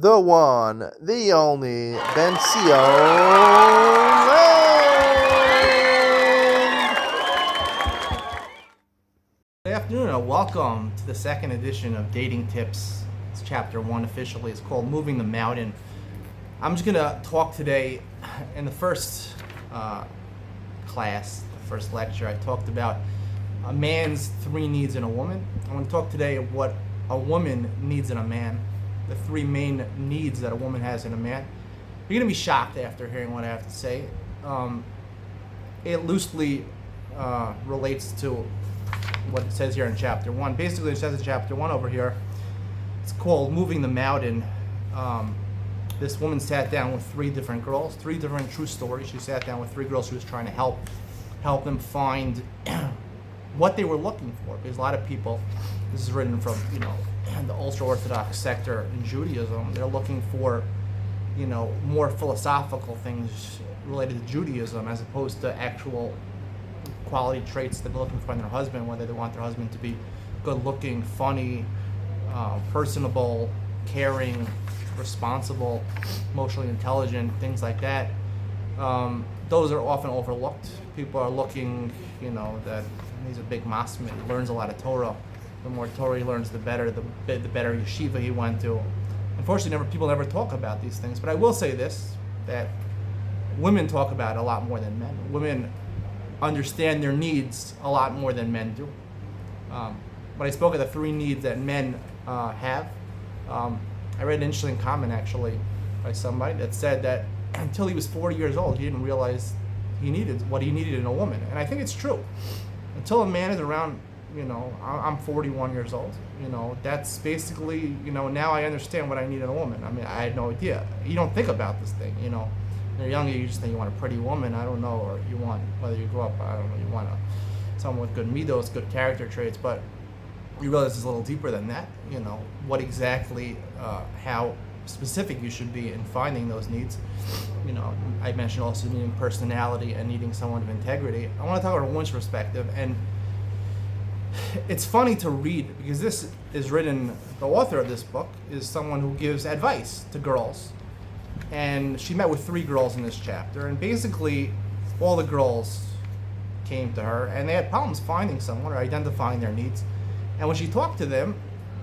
the one, the only, Bencio Good afternoon and welcome to the second edition of Dating Tips. It's chapter 1 officially. It's called Moving the Mountain. I'm just going to talk today in the first class, the first lecture. I talked about a man's 3 needs in a woman. I'm going to talk today of what a woman needs in a man, the 3 main needs that a woman has in a man. You're going to be shocked after hearing what I have to say. It loosely relates to what it says here in chapter 1. Basically, it says in chapter 1 over here, it's called Moving the Mountain. This woman sat down with 3 different girls, 3 different true stories. She sat down with 3 girls she was trying to help them find what they were looking for. Because a lot of people, this is written from, the ultra-Orthodox sector in Judaism, they're looking for, more philosophical things related to Judaism as opposed to actual quality traits that they're looking for in their husband, whether they want their husband to be good-looking, funny, personable, caring, responsible, emotionally intelligent, things like that. Those are often overlooked. People are looking, that he's a big masmid, he learns a lot of Torah. The more Torah he learns, the better yeshiva he went to. Unfortunately, people never talk about these things. But I will say this, that women talk about it a lot more than men. Women understand their needs a lot more than men do. When I spoke of the 3 needs that men have, I read an interesting comment actually by somebody that said that until he was 40 years old, he didn't realize he needed what he needed in a woman. And I think it's true. Until a man is around, I'm 41 years old, that's basically, now I understand what I need in a woman. I mean, I had no idea. You don't think about this thing, when you're younger, you just think you want a pretty woman, I don't know, or you want, whether you grow up, I don't know, you want someone with good midos, good character traits, but you realize it's a little deeper than that, what exactly, how specific you should be in finding those needs. I mentioned also needing personality and needing someone of integrity. I want to talk about a woman's perspective, and it's funny to read because this is written, the author of this book is someone who gives advice to girls. And she met with 3 girls in this chapter, and basically all the girls came to her and they had problems finding someone or identifying their needs. And when she talked to them,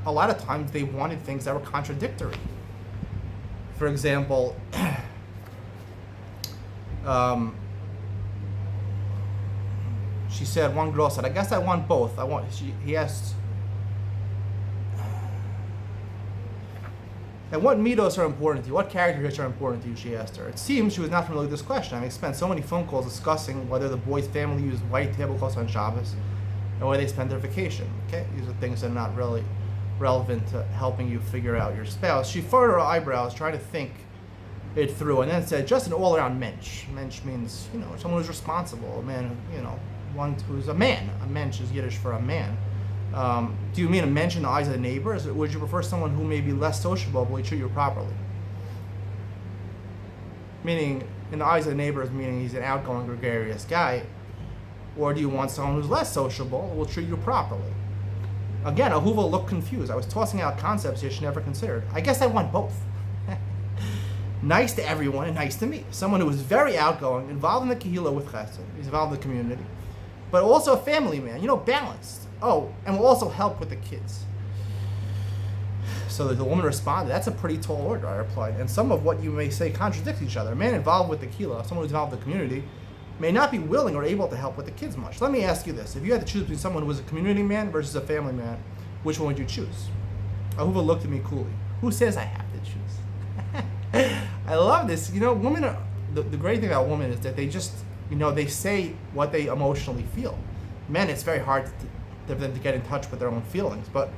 a lot of times they wanted things that were contradictory. For example, she said, one girl said, I guess I want both. He asked, and what midos are important to you? What character traits are important to you? She asked her. It seems she was not familiar with this question. I spent so many phone calls discussing whether the boy's family used white tablecloths on Shabbos and where they spent their vacation. Okay, these are things that are not really relevant to helping you figure out your spouse. She furrowed her eyebrows, trying to think it through, and then said, just an all-around mensch. Mensch means, someone who's responsible, a man, one who's a man. A mensch is Yiddish for a man. Do you mean a mensch in the eyes of the neighbors, or would you prefer someone who may be less sociable but will treat you properly? Meaning, in the eyes of the neighbors, meaning he's an outgoing, gregarious guy, or do you want someone who's less sociable who will treat you properly? Again, Ahuva looked confused. I was tossing out concepts here she never considered. I guess I want both. Nice to everyone and nice to me. Someone who is very outgoing, involved in the kehillah with chesed, he's involved in the community, but also a family man, balanced. Oh, and will also help with the kids. So the woman responded, that's a pretty tall order, I replied, and some of what you may say contradicts each other. A man involved with the kehillah, someone who's involved in the community, may not be willing or able to help with the kids much. Let me ask you this. If you had to choose between someone who was a community man versus a family man, which one would you choose? Ahuva looked at me coolly. Who says I have to choose? I love this. Women are, the great thing about women is that they just, they say what they emotionally feel. Men, it's very hard for them to get in touch with their own feelings, but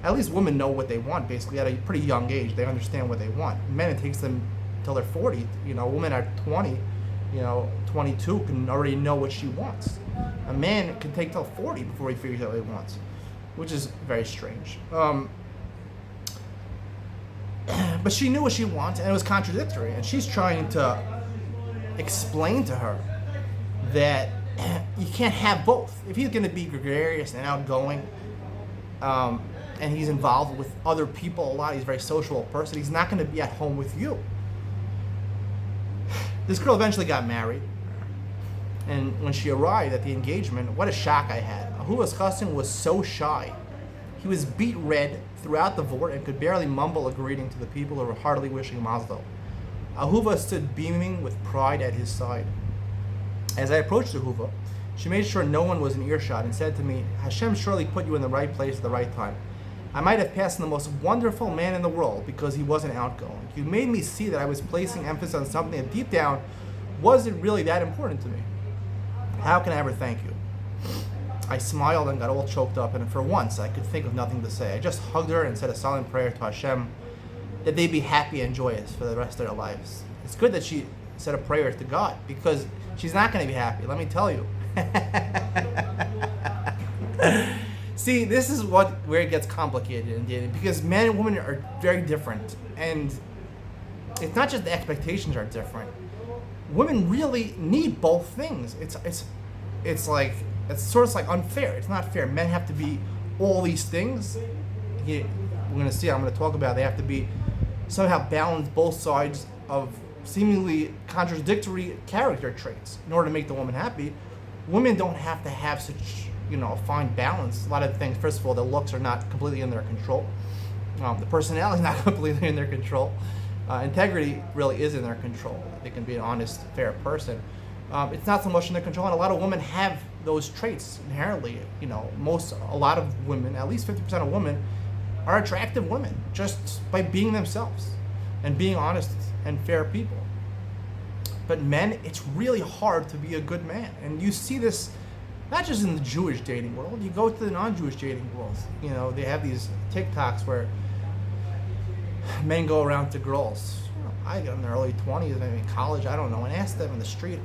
at least women know what they want, basically, at a pretty young age. They understand what they want. Men, it takes them till they're 40. Women at 20, 22 can already know what she wants. A man can take till 40 before he figures out what he wants, which is very strange. But she knew what she wants, and it was contradictory. And she's trying to explain to her that you can't have both. If he's going to be gregarious and outgoing, and he's involved with other people a lot. He's a very sociable person. He's not going to be at home with you. This girl eventually got married, and when she arrived at the engagement, what a shock I had. Ahuva's cousin was so shy. He was beet red throughout the vort and could barely mumble a greeting to the people who were heartily wishing Mazel. Ahuva stood beaming with pride at his side. As I approached Ahuva, she made sure no one was in earshot and said to me, Hashem surely put you in the right place at the right time. I might have passed the most wonderful man in the world because he wasn't outgoing. You made me see that I was placing emphasis on something that deep down wasn't really that important to me. How can I ever thank you? I smiled and got all choked up, and for once I could think of nothing to say. I just hugged her and said a silent prayer to Hashem that they'd be happy and joyous for the rest of their lives. It's good that she said a prayer to God, because she's not going to be happy, let me tell you. See, this is where it gets complicated in dating, because men and women are very different, and it's not just the expectations are different. Women really need both things. It's sort of like unfair. It's not fair. Men have to be all these things. We're going to see. I'm going to talk about. They have to be somehow balance both sides of seemingly contradictory character traits in order to make the woman happy. Women don't have to have such, a fine balance. A lot of things. First of all, the looks are not completely in their control. The personality is not completely in their control. Integrity really is in their control. They can be an honest, fair person. It's not so much in their control, and a lot of women have those traits inherently. A lot of women, at least 50% of women, are attractive women just by being themselves and being honest and fair people. But men, it's really hard to be a good man, and you see this not just in the Jewish dating world. You go to the non-Jewish dating world. They have these TikToks where men go around to girls. I get them in their early 20s, maybe in college, I don't know, and ask them in the street,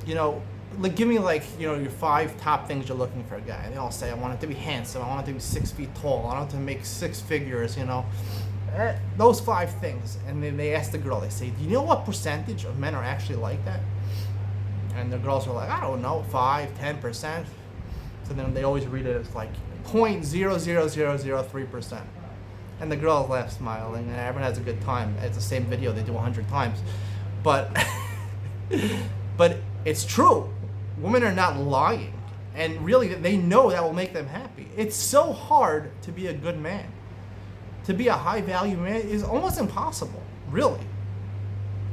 give me your 5 top things you're looking for a guy. And they all say, I want it to be handsome, I want it to be 6 feet tall, I want it to make 6 figures, Those 5 things. And then they ask the girl, they say, do you know what percentage of men are actually like that? And the girls are like, I don't know, 5, 10%. So then they always read it as like 0.00003%. And the girls laugh, smiling, and everyone has a good time. It's the same video they do 100 times. But it's true. Women are not lying. And really, they know that will make them happy. It's so hard to be a good man. To be a high-value man is almost impossible, really.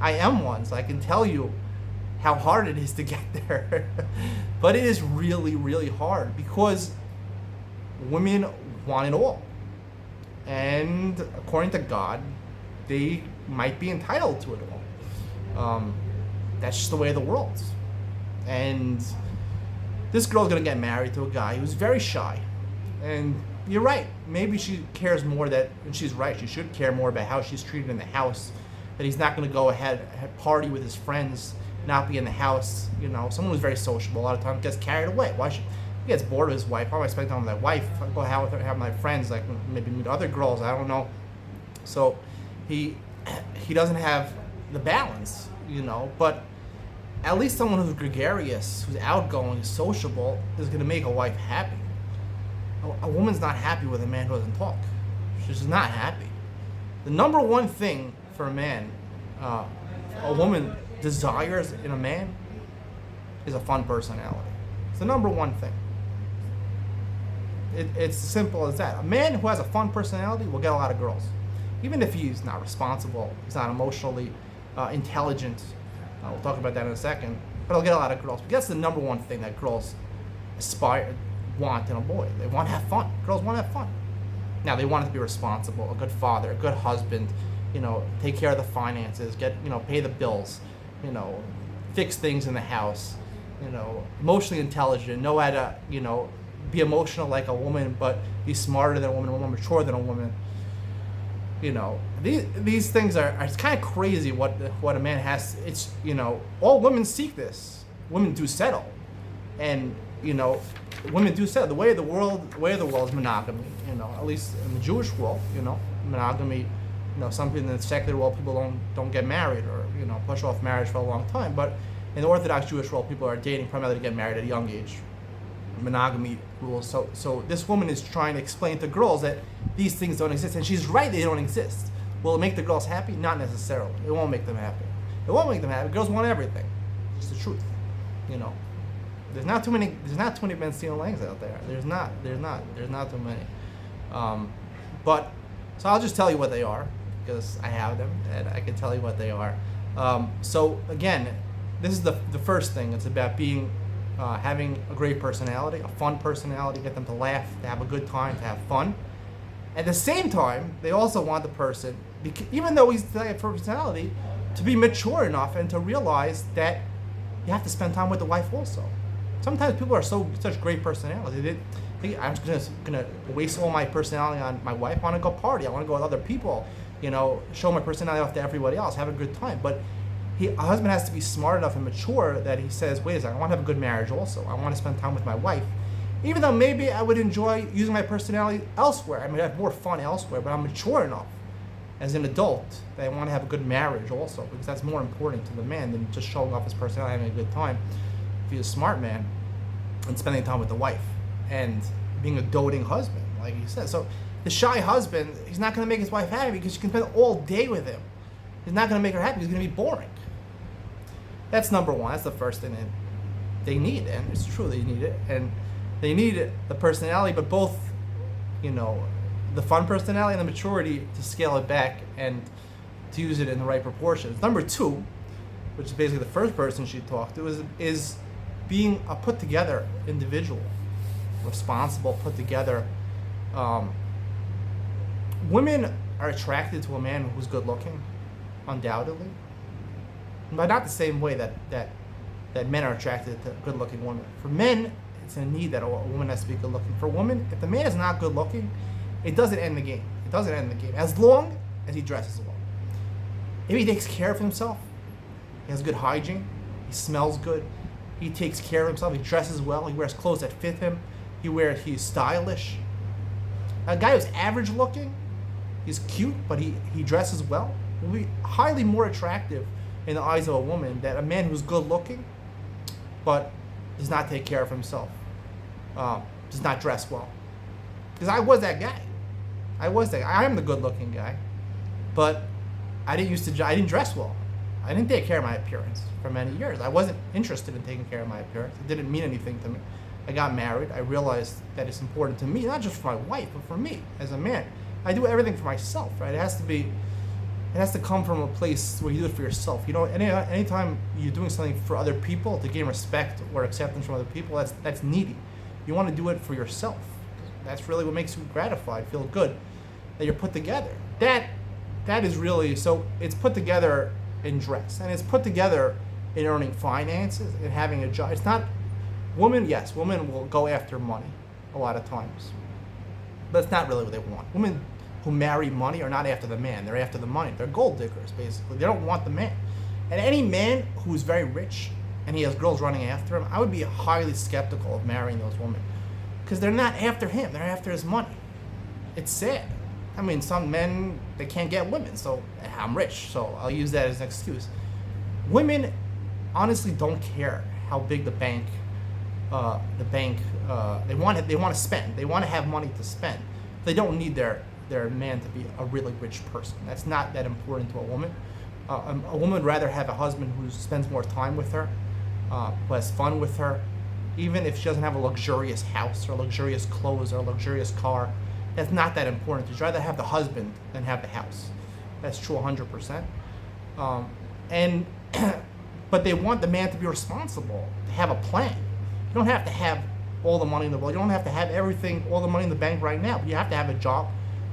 I am one, so I can tell you how hard it is to get there. But it is really, really hard, because women want it all. And according to God, they might be entitled to it all. That's just the way of the world. And this girl's gonna get married to a guy who's very shy. And you're right, maybe she cares more and she's right, she should care more about how she's treated in the house, that he's not gonna go ahead and party with his friends, not be in the house. Someone who's very sociable a lot of times gets carried away. He gets bored of his wife. Why am I spending time with my wife? I go out with her, have my friends, like maybe meet other girls. I don't know. So he doesn't have the balance, But at least someone who's gregarious, who's outgoing, sociable, is going to make a wife happy. A woman's not happy with a man who doesn't talk. She's just not happy. The number one thing for a man, a woman desires in a man, is a fun personality. It's the number one thing. It's as simple as that. A man who has a fun personality will get a lot of girls. Even if he's not responsible, he's not emotionally intelligent. We'll talk about that in a second. But he'll get a lot of girls. But that's the number one thing that girls want in a boy. They want to have fun. Girls want to have fun. Now, they want it to be responsible, a good father, a good husband, take care of the finances, pay the bills, fix things in the house, emotionally intelligent, know how to, be emotional like a woman, but be smarter than a woman, more mature than a woman. These things are it's kind of crazy what a man has. It's, all women seek this. Women do settle. And, women do settle. The way of the world is monogamy, at least in the Jewish world, monogamy, something in the secular world, people don't get married or, push off marriage for a long time. But in the Orthodox Jewish world, people are dating primarily to get married at a young age. Monogamy rules. So this woman is trying to explain to girls that these things don't exist. And she's right, they don't exist. Will it make the girls happy? Not necessarily. It won't make them happy. It won't make them happy. Girls want everything. It's the truth. You know. There's not too many Ben Steele Langs out there. There's not too many. But so I'll just tell you what they are, because I have them and I can tell you what they are. So again, this is the first thing. It's about being having a great personality, a fun personality, get them to laugh, to have a good time, to have fun. At the same time, they also want the person, even though he's that personality, to be mature enough and to realize that you have to spend time with the wife also. Sometimes people are such great personalities. They think, I'm just gonna waste all my personality on my wife. I want to go party. I want to go with other people. You know, show my personality off to everybody else. Have a good time. But a husband has to be smart enough and mature that he says, wait a second, I want to have a good marriage also. I want to spend time with my wife. Even though maybe I would enjoy using my personality elsewhere. I mean, have more fun elsewhere, but I'm mature enough as an adult that I want to have a good marriage also, because that's more important to the man than just showing off his personality, having a good time. If he's a smart man, and spending time with the wife and being a doting husband, like he said. So the shy husband, he's not going to make his wife happy because she can spend all day with him. He's not going to make her happy. He's going to be boring. That's number one. That's the first thing that they need, and it's true, they need it. And they need the personality, but both, you know, the fun personality and the maturity to scale it back and to use it in the right proportions. Number two, which is basically the first person she talked to, is being a put together individual, responsible, put together. Women are attracted to a man who's good looking, undoubtedly, but not the same way that men are attracted to good looking women. For men, it's a need that a woman has to be good looking. For women, if the man is not good looking, it doesn't end the game. It doesn't end the game as long as he dresses well. If he takes care of himself, he has good hygiene, he smells good, he takes care of himself, he dresses well, he wears clothes that fit him, he's stylish. A guy who's average looking, he's cute, but he dresses well, will be highly more attractive in the eyes of a woman than a man who's good looking, but does not take care of himself, does not dress well. Because I was that guy. I am the good looking guy, but I didn't dress well. I didn't take care of my appearance for many years. I wasn't interested in taking care of my appearance. It didn't mean anything to me. I got married. I realized that it's important to me, not just for my wife, but for me as a man. I do everything for myself, right? It has to come from a place where you do it for yourself. You know, anytime you're doing something for other people to gain respect or acceptance from other people, that's needy. You want to do it for yourself. That's really what makes you gratified, feel good, that you're put together. That is really, so it's put together in dress, and it's put together in earning finances and having a job. It's not, women will go after money a lot of times, but it's not really what they want. Women who marry money are not after the man, they're after the money. They're gold diggers, basically. They don't want the man. And any man who's very rich and he has girls running after him, I would be highly skeptical of marrying those women, because they're not after him, they're after his money. It's sad. I mean, some men, they can't get women, so I'm rich, so I'll use that as an excuse. Women honestly don't care how big the bank, they want to spend. They want to have money to spend. They don't need their man to be a really rich person. That's not that important to a woman. A woman would rather have a husband who spends more time with her, who has fun with her, even if she doesn't have a luxurious house or luxurious clothes or a luxurious car. That's not that important. She'd rather have the husband than have the house. That's true 100%. But they want the man to be responsible, to have a plan. You don't have to have all the money in the world. You don't have to have everything, all the money in the bank right now. But you have to have a job,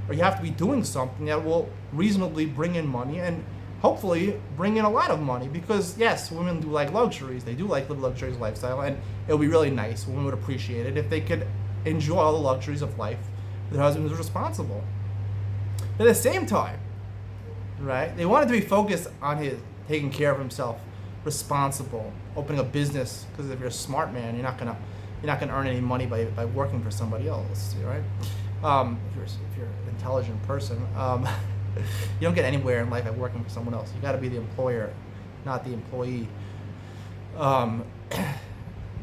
or you have to be doing something that will reasonably bring in money and hopefully bring in a lot of money. Because yes, women do like luxuries. They do like the luxurious lifestyle, and it would be really nice. Women would appreciate it if they could enjoy all the luxuries of life. Their husband is responsible. But at the same time, right, they wanted to be focused on his taking care of himself, responsible, opening a business. Because if you're a smart man, you're not gonna earn any money by working for somebody else, right? If you're an intelligent person, you don't get anywhere in life by working for someone else. You got to be the employer, not the employee.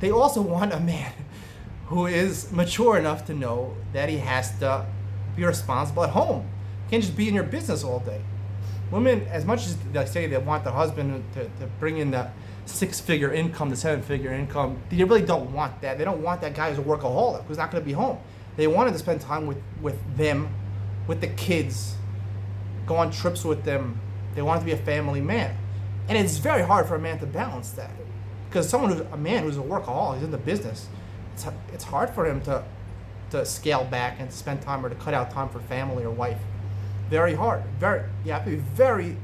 They also want a man who is mature enough to know that he has to Be responsible at home. You can't just be in your business all day. Women, as much as they say they want their husband to bring in the 6-figure income, the 7-figure income, they really don't want that. They don't want that guy who's a workaholic, who's not going to be home. They wanted to spend time with them, with the kids, go on trips with them. They want to be a family man. And it's very hard for a man to balance that. Because a man who's a workaholic, he's in the business, it's hard for him to scale back and spend time or to cut out time for family or wife. Very hard. You have to be very,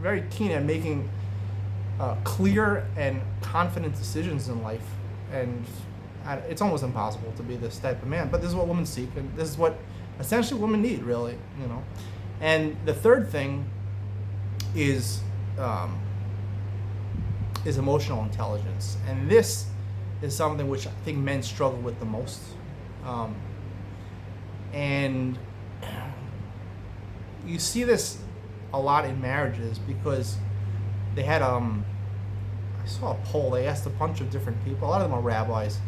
very keen at making clear and confident decisions in life. And it's almost impossible to be this type of man. But this is what women seek, and this is what essentially women need, really. And the third thing is emotional intelligence, and this is something which I think men struggle with the most. And you see this a lot in marriages because they had I saw a poll. They asked a bunch of different people. A lot of them are rabbis.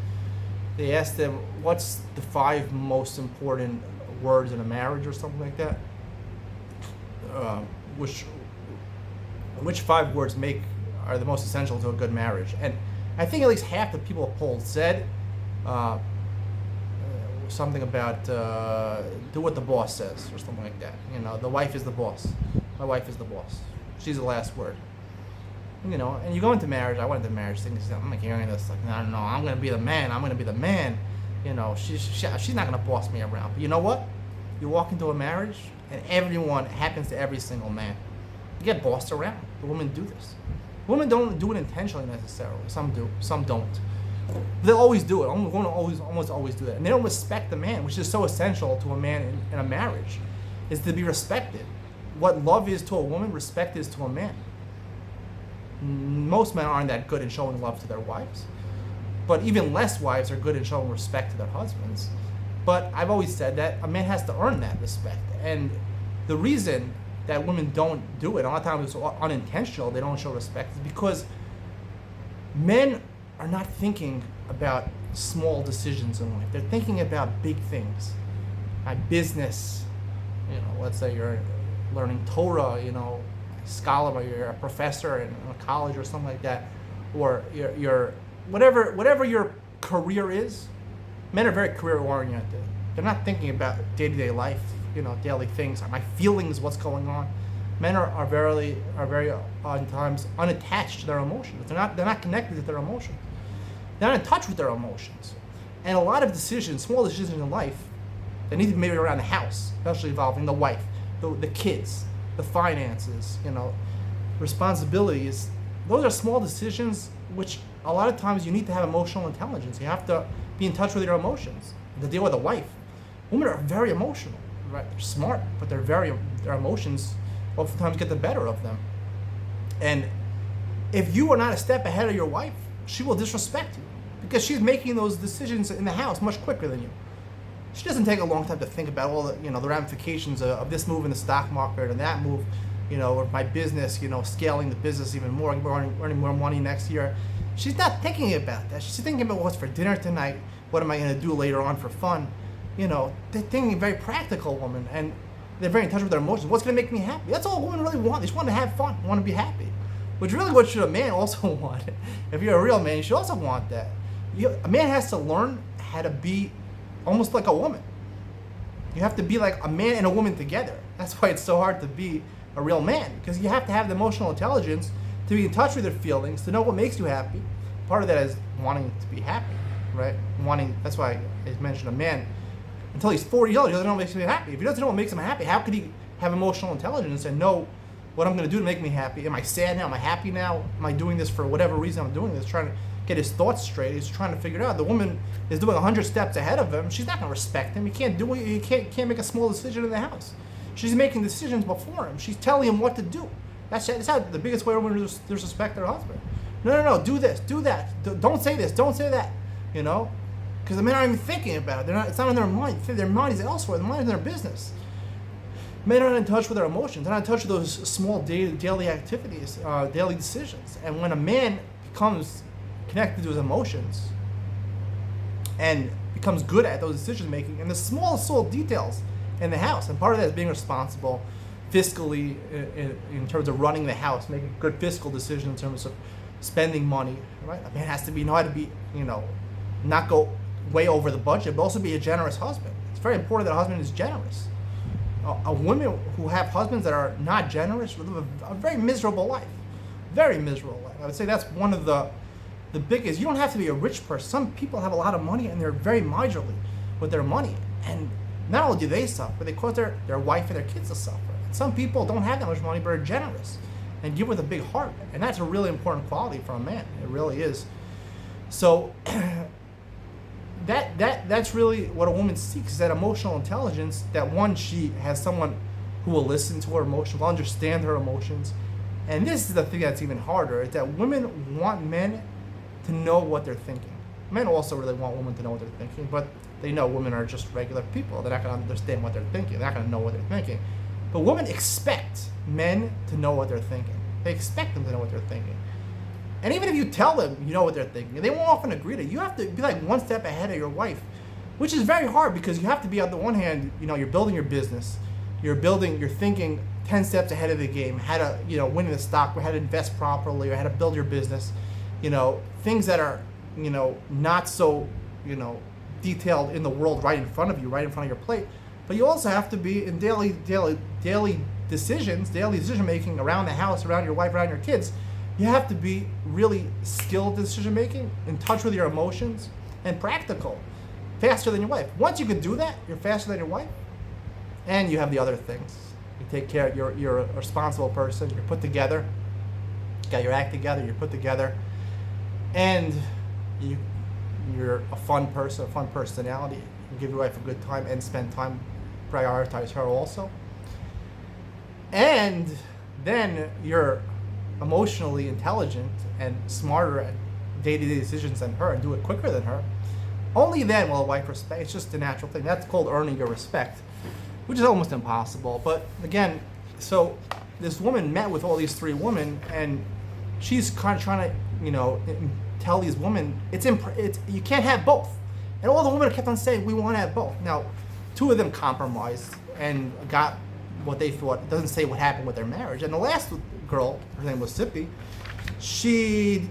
They asked them, what's the 5 most important words in a marriage or something like that? Which 5 words are the most essential to a good marriage? And I think at least half the people polled said something about do what the boss says or something like that. The wife is the boss. My wife is the boss. She's the last word. And you go into marriage. I went into marriage thinking, I'm like hearing this like, no, I'm gonna be the man. I'm gonna be the man. She's not gonna boss me around. But you know what? You walk into a marriage, and everyone happens to every single man. You get bossed around. The women do this. Women don't do it intentionally necessarily. Some do. Some don't. They'll always do it. Women almost always do that. And they don't respect the man, which is so essential to a man in a marriage, is to be respected. What love is to a woman, respect is to a man. Most men aren't that good in showing love to their wives. But even less wives are good in showing respect to their husbands. But I've always said that a man has to earn that respect. And the reason that women don't do it, a lot of times it's unintentional, they don't show respect, is because men are not thinking about small decisions in life. They're thinking about big things. Like business, let's say you're learning Torah, scholar, or you're a professor in a college or something like that, or you're whatever your career is. Men are very career oriented. They're not thinking about day-to-day life, daily things, my feelings, what's going on. Men are very times unattached to their emotions. They're not connected to their emotions. They're not in touch with their emotions. And a lot of decisions, small decisions in life, that need to be made around the house, especially involving the wife, the kids, the finances, responsibilities. Those are small decisions which a lot of times you need to have emotional intelligence. You have to be in touch with your emotions to deal with a wife. Women are very emotional, right? They're smart, but their emotions oftentimes get the better of them. And if you are not a step ahead of your wife, she will disrespect you because she's making those decisions in the house much quicker than you. She doesn't take a long time to think about all the the ramifications of this move in the stock market and that move, or my business, scaling the business even more, earning more money next year. She's not thinking about that. She's thinking about what's for dinner tonight. What am I going to do later on for fun? They're thinking very practical women, and they're very in touch with their emotions. What's going to make me happy? That's all women really want. They just want to have fun, want to be happy. Which really what should a man also want? If you're a real man, you should also want that. A man has to learn how to be almost like a woman. You have to be like a man and a woman together. That's why it's so hard to be a real man, because you have to have the emotional intelligence to be in touch with your feelings, to know what makes you happy. Part of that is wanting to be happy, right? That's why I mentioned a man, until he's 40 years old, he doesn't know what makes him happy. If he doesn't know what makes him happy, how could he have emotional intelligence and know what I'm going to do to make me happy? Am I sad now? Am I happy now? Am I doing this for whatever reason I'm doing this? Trying to get his thoughts straight. He's trying to figure it out. The woman is doing 100 steps ahead of him. She's not going to respect him. He can't make a small decision in the house. She's making decisions before him. She's telling him what to do. That's how the biggest way a woman disrespect their husband. No, do this, do that. Don't say this, don't say that. Because the men aren't even thinking about it. It's not in their mind. Their mind is elsewhere. Their mind is in their business. Men aren't in touch with their emotions. They're not in touch with those small daily activities, daily decisions. And when a man becomes connected to his emotions and becomes good at those decision making and the smallest little details in the house. And part of that is being responsible fiscally in terms of running the house, making good fiscal decisions in terms of spending money, right? A man has to know how to be, not go way over the budget, but also be a generous husband. It's very important that a husband is generous. A woman who have husbands that are not generous will live a very miserable life. Very miserable life. I would say that's one of the biggest. You don't have to be a rich person. Some people have a lot of money and they're very miserly with their money. And not only do they suffer, they cause their wife and their kids to suffer. And some people don't have that much money but are generous and give with a big heart. And that's a really important quality for a man. It really is. So that's really what a woman seeks, is that emotional intelligence, that one, she has someone who will listen to her emotions, will understand her emotions. And this is the thing that's even harder, is that women want men to know what they're thinking. Men also really want women to know what they're thinking, but they know women are just regular people. They're not going to understand what they're thinking. They're not going to know what they're thinking. But women expect men to know what they're thinking. They expect them to know what they're thinking. And even if you tell them you know what they're thinking, they won't often agree to it. You have to be like one step ahead of your wife, which is very hard, because you have to be, on the one hand, you're building your business, you're thinking 10 steps ahead of the game, how to, win in the stock, or how to invest properly, or how to build your business, things that are, not so, detailed in the world right in front of you, right in front of your plate. But you also have to be in daily decision making around the house, around your wife, around your kids. You have to be really skilled in decision making, in touch with your emotions, and practical, faster than your wife. Once you can do that, you're faster than your wife, and you have the other things. You take care. You're a responsible person. You're put together. You got your act together. You're put together, and you're a fun person, a fun personality. You give your wife a good time and spend time, prioritize her also, and then you're emotionally intelligent and smarter at day-to-day decisions than her, and do it quicker than her. Only then will a wife respect. It's just a natural thing. That's called earning your respect, which is almost impossible. But again, so this woman met with all these three women, and she's kind of trying to, tell these women it's you can't have both. And all the women kept on saying, we want to have both. Now, two of them compromised and got what they thought. It doesn't say what happened with their marriage. And the last girl, her name was Sippy, she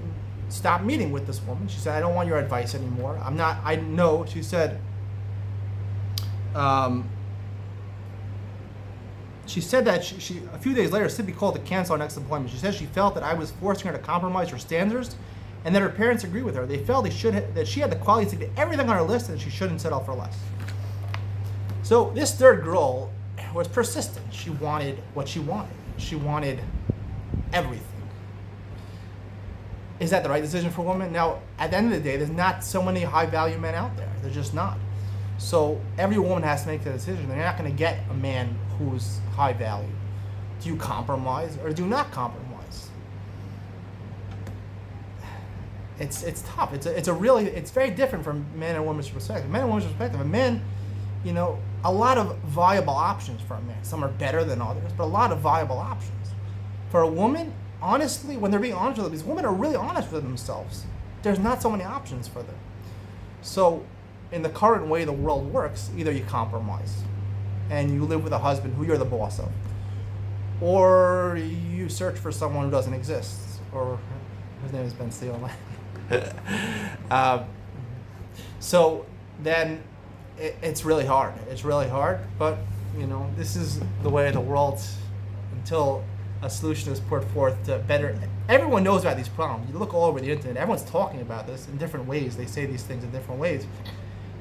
stopped meeting with this woman. She said, I don't want your advice anymore. She said, she said that she a few days later, Sippy called to cancel our next appointment. She said she felt that I was forcing her to compromise her standards, and that her parents agreed with her. They felt that she had the qualities to get everything on her list, and she shouldn't settle for less. So this third girl was persistent. She wanted what she wanted. She wanted everything. Is that the right decision for a woman? Now, at the end of the day, there's not so many high-value men out there. They're just not. So every woman has to make the decision. They're not going to get a man who's high value. Do you compromise or do you not compromise? It's tough. It's very different from men and women's perspective. Men and women's perspective. A man, a lot of viable options for a man. Some are better than others, but a lot of viable options. For a woman, honestly, when they're being honest with them, these women are really honest with themselves. There's not so many options for them. So, in the current way the world works, either you compromise and you live with a husband who you're the boss of, or you search for someone who doesn't exist, or his name is Ben Steele. So then it's really hard. It's really hard, but this is the way of the world until a solution is put forth to better. Everyone knows about these problems. You look all over the internet. Everyone's talking about this in different ways. They say these things in different ways.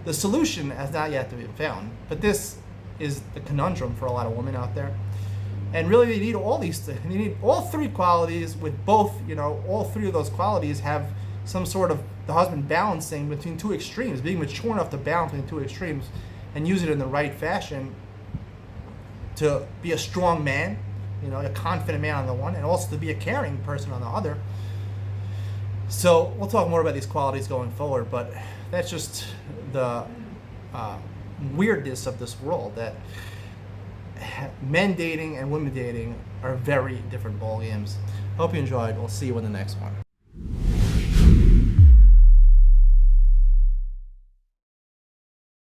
The solution has not yet to be found, but this is the conundrum for a lot of women out there. And really, they need all these things. They need all three qualities. With both, all three of those qualities have some sort of the husband balancing between two extremes, being mature enough to balance between two extremes, and use it in the right fashion to be a strong man, a confident man on the one, and also to be a caring person on the other. So we'll talk more about these qualities going forward, but that's just the weirdness of this world, that men dating and women dating are very different ball games. Hope you enjoyed. We'll see you in the next one.